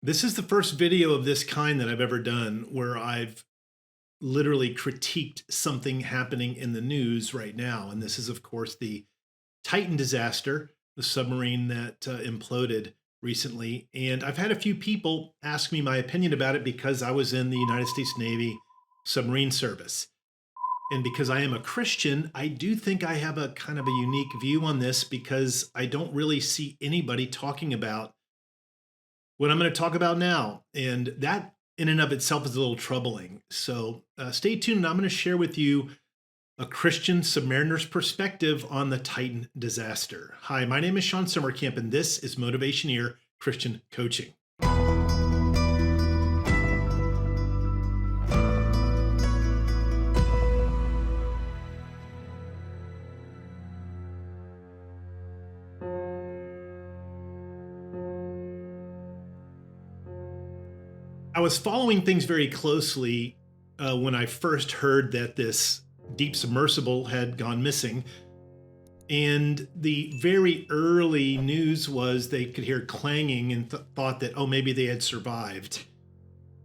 This is the first video of this kind that I've ever done where I've literally critiqued something happening in the news right now. And this is, of course, the Titan disaster, the submarine that imploded recently. And I've had a few people ask me my opinion about it because I was in the United States Navy submarine service. And because I am a Christian, I do think I have a kind of a unique view on this because I don't really see anybody talking about what I'm going to talk about now. And that in and of itself is a little troubling. So stay tuned. I'm going to share with you a Christian submariner's perspective on the Titan disaster. Hi, my name is Shawn Sommerkamp, and this is Motivationeer Christian Coaching. I was following things very closely when I first heard that this deep submersible had gone missing. And the very early news was they could hear clanging and thought that, oh, maybe they had survived.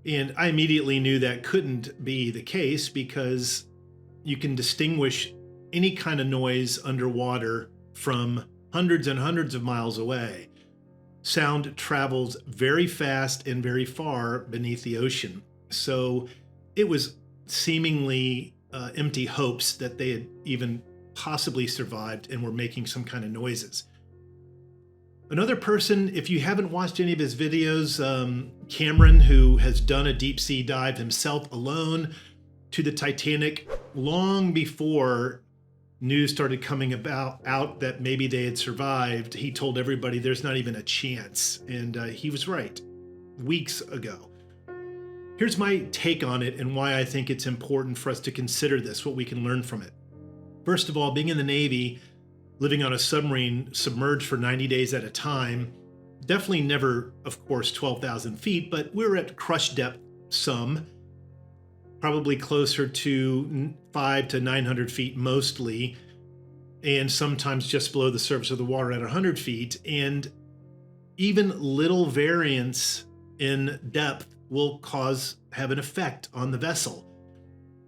And I immediately knew that couldn't be the case because you can distinguish any kind of noise underwater from hundreds and hundreds of miles away. Sound travels very fast and very far beneath the ocean. So it was seemingly empty hopes that they had even possibly survived and were making some kind of noises. Another person, if you haven't watched any of his videos, Cameron, who has done a deep sea dive himself alone to the Titanic long before news started coming out that maybe they had survived, he told everybody there's not even a chance. And he was right weeks ago. Here's my take on it and why I think it's important for us to consider this, what we can learn from it. First of all, being in the Navy, living on a submarine submerged for 90 days at a time, definitely never, of course, 12,000 feet, but we're at crush depth some, probably closer to 500 to 900 feet mostly, and sometimes just below the surface of the water at 100 feet. And even little variance in depth will have an effect on the vessel.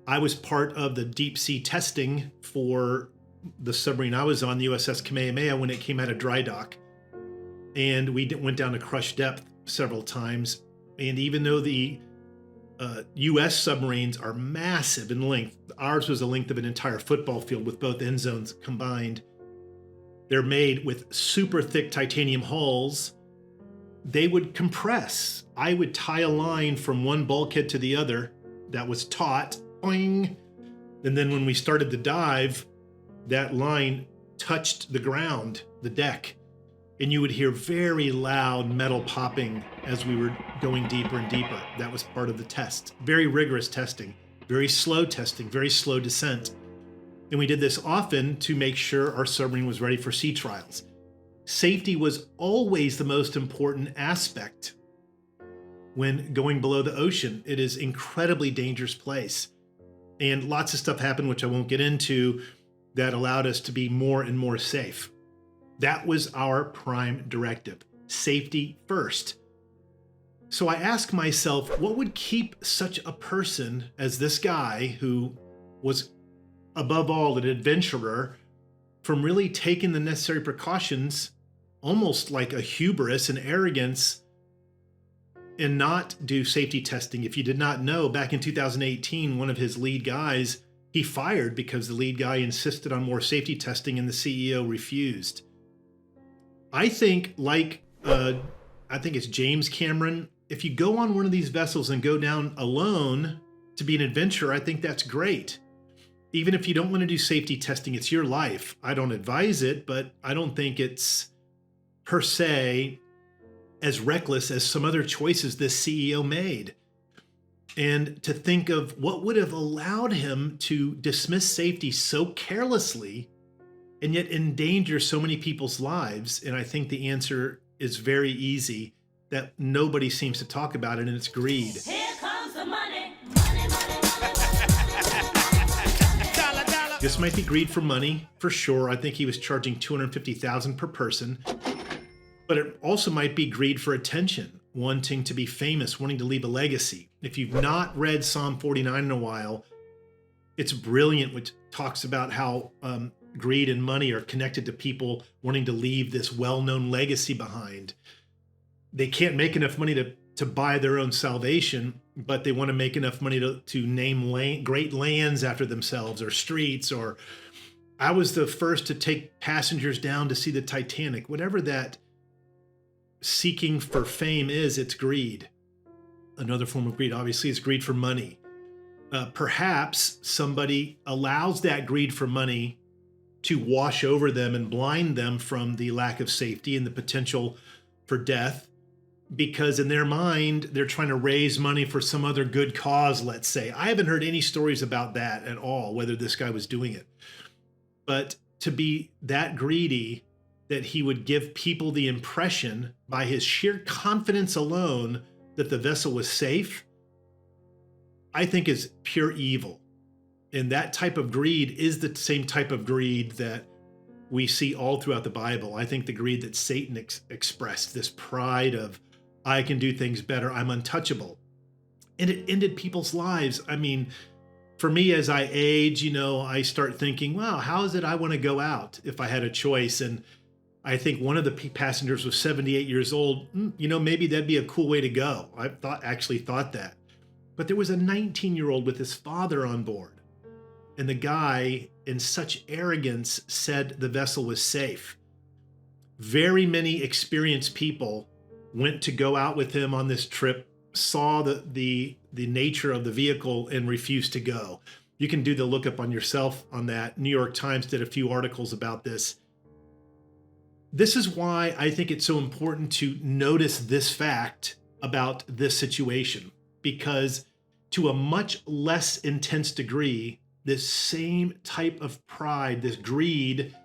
I was part of the deep sea testing for the submarine I was on, the USS Kamehameha, when it came out of dry dock. And we went down to crush depth several times. And even though the U.S. submarines are massive in length, ours was the length of an entire football field with both end zones combined. They're made with super thick titanium hulls. They would compress. I would tie a line from one bulkhead to the other that was taut, boing. And then when we started the dive, that line touched the ground, the deck, and you would hear very loud metal popping as we were going deeper and deeper. That was part of the test. Very rigorous testing, very slow testing, very slow descent. And we did this often to make sure our submarine was ready for sea trials. Safety was always the most important aspect when going below the ocean. It is an incredibly dangerous place. And lots of stuff happened, which I won't get into, that allowed us to be more and more safe. That was our prime directive, safety first. So I ask myself, what would keep such a person as this guy, who was above all an adventurer, from really taking the necessary precautions, almost like a hubris and arrogance, and not do safety testing? If you did not know, back in 2018, one of his lead guys, he fired because the lead guy insisted on more safety testing and the CEO refused. I think, I think it's James Cameron, if you go on one of these vessels and go down alone to be an adventurer, I think that's great. Even if you don't want to do safety testing, it's your life. I don't advise it, but I don't think it's per se as reckless as some other choices this CEO made. And to think of what would have allowed him to dismiss safety so carelessly and yet endanger so many people's lives. And I think the answer is very easy, that nobody seems to talk about it, and it's greed. Here comes the money. Money, money, money. Dollar, dollar. This might be greed for money, for sure. I think he was charging $250,000 per person. But it also might be greed for attention. wanting to be famous, wanting to leave a legacy. If you've not read Psalm 49 in a while, it's brilliant, which talks about how greed and money are connected to people wanting to leave this well-known legacy behind. They can't make enough money to buy their own salvation, but they want to make enough money to name great lands after themselves, or streets, or I was the first to take passengers down to see the Titanic. Whatever that seeking for fame is, it's greed. Another form of greed, obviously, is greed for money. Perhaps somebody allows that greed for money to wash over them and blind them from the lack of safety and the potential for death, because in their mind, they're trying to raise money for some other good cause, let's say. I haven't heard any stories about that at all, whether this guy was doing it. But to be that greedy that he would give people the impression by his sheer confidence alone that the vessel was safe, I think is pure evil. And that type of greed is the same type of greed that we see all throughout the Bible. I think the greed that Satan expressed, this pride of, I can do things better, I'm untouchable. And it ended people's lives. I mean, for me, as I age, I start thinking, wow, how is it I want to go out if I had a choice? And I think one of the passengers was 78 years old. Maybe that'd be a cool way to go. I actually thought that. But there was a 19-year-old with his father on board. And the guy, in such arrogance, said the vessel was safe. Very many experienced people went to go out with him on this trip, saw the nature of the vehicle, and refused to go. You can do the lookup on yourself on that. New York Times did a few articles about this. This is why I think it's so important to notice this fact about this situation, because to a much less intense degree, this same type of pride, this greed,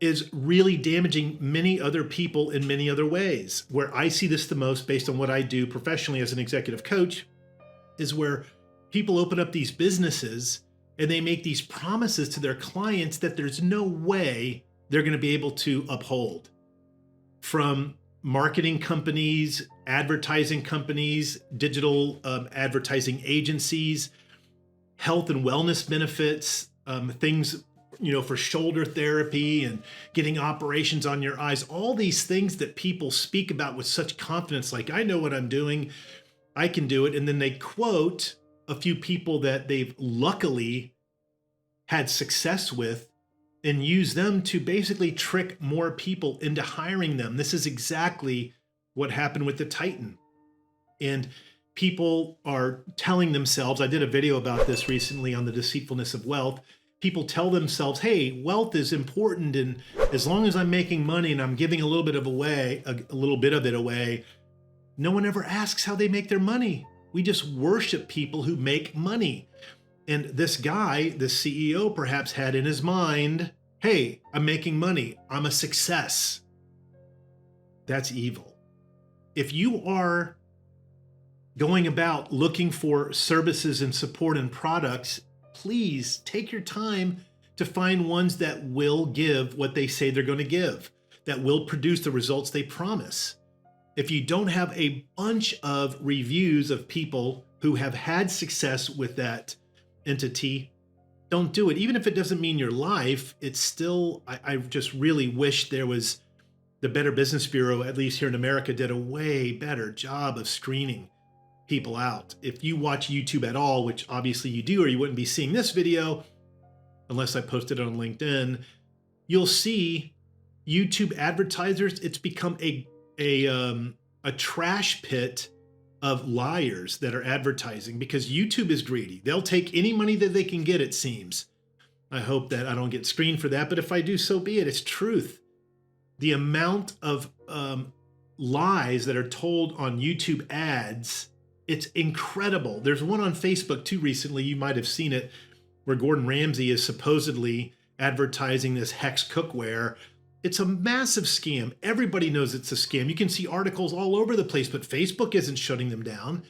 is really damaging many other people in many other ways. Where I see this the most, based on what I do professionally as an executive coach, is where people open up these businesses and they make these promises to their clients that there's no way they're going to be able to uphold. From marketing companies, advertising companies, digital advertising agencies, health and wellness benefits, things, for shoulder therapy and getting operations on your eyes, all these things that people speak about with such confidence, like, I know what I'm doing, I can do it. And then they quote a few people that they've luckily had success with and use them to basically trick more people into hiring them. This is exactly what happened with the Titan. And people are telling themselves, I did a video about this recently on the deceitfulness of wealth. People tell themselves, hey, wealth is important, and as long as I'm making money and I'm giving a little bit of it away, no one ever asks how they make their money. We just worship people who make money. And this guy, this CEO, perhaps had in his mind, hey, I'm making money, I'm a success. That's evil. If you are going about looking for services and support and products, please take your time to find ones that will give what they say they're going to give, that will produce the results they promise. If you don't have a bunch of reviews of people who have had success with that entity, don't do it. Even if it doesn't mean your life, it's still, I just really wish there was, the Better Business Bureau, at least here in America, did a way better job of screening people out. If you watch YouTube at all, which obviously you do, or you wouldn't be seeing this video unless I posted it on LinkedIn, you'll see YouTube advertisers. It's become a trash pit of liars that are advertising, because YouTube is greedy. They'll take any money that they can get, it seems. I hope that I don't get screened for that, but if I do, so be it. It's truth. The amount of lies that are told on YouTube ads, it's incredible. There's one on Facebook too recently, you might have seen it, where Gordon Ramsay is supposedly advertising this Hex cookware. It's a massive scam. Everybody knows it's a scam. You can see articles all over the place, but Facebook isn't shutting them down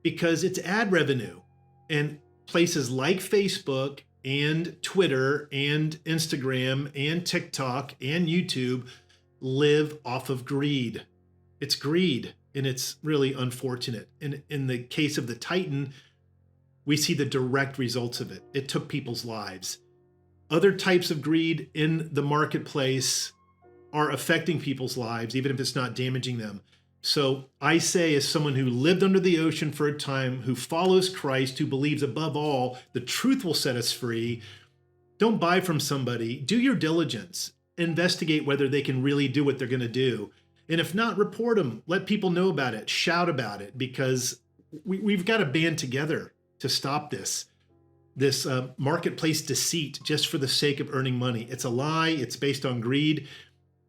because it's ad revenue. And places like Facebook and Twitter and Instagram and TikTok and YouTube live off of greed. It's greed. And it's really unfortunate. And in the case of the Titan, we see the direct results of it. It took people's lives. Other types of greed in the marketplace are affecting people's lives, even if it's not damaging them. So I say, as someone who lived under the ocean for a time, who follows Christ, who believes above all the truth will set us free, don't buy from somebody. Do your diligence. Investigate whether they can really do what they're going to do. And if not, report them. Let people know about it. Shout about it, because we've got to band together to stop this marketplace deceit just for the sake of earning money. It's a lie. It's based on greed.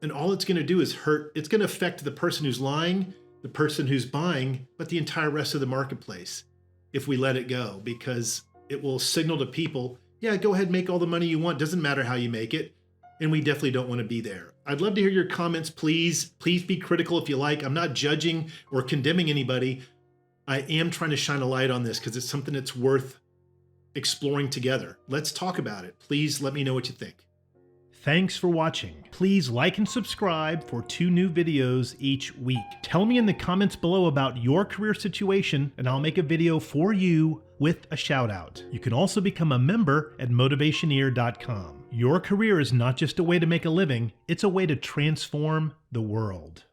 And all it's going to do is hurt. It's going to affect the person who's lying, the person who's buying, but the entire rest of the marketplace if we let it go, because it will signal to people, yeah, go ahead, make all the money you want. Doesn't matter how you make it. And we definitely don't want to be there. I'd love to hear your comments, please. Please be critical if you like. I'm not judging or condemning anybody. I am trying to shine a light on this because it's something that's worth exploring together. Let's talk about it. Please let me know what you think. Thanks for watching. Please like and subscribe for 2 new videos each week. Tell me in the comments below about your career situation, and I'll make a video for you with a shout out. You can also become a member at Motivationeer.com. Your career is not just a way to make a living, it's a way to transform the world.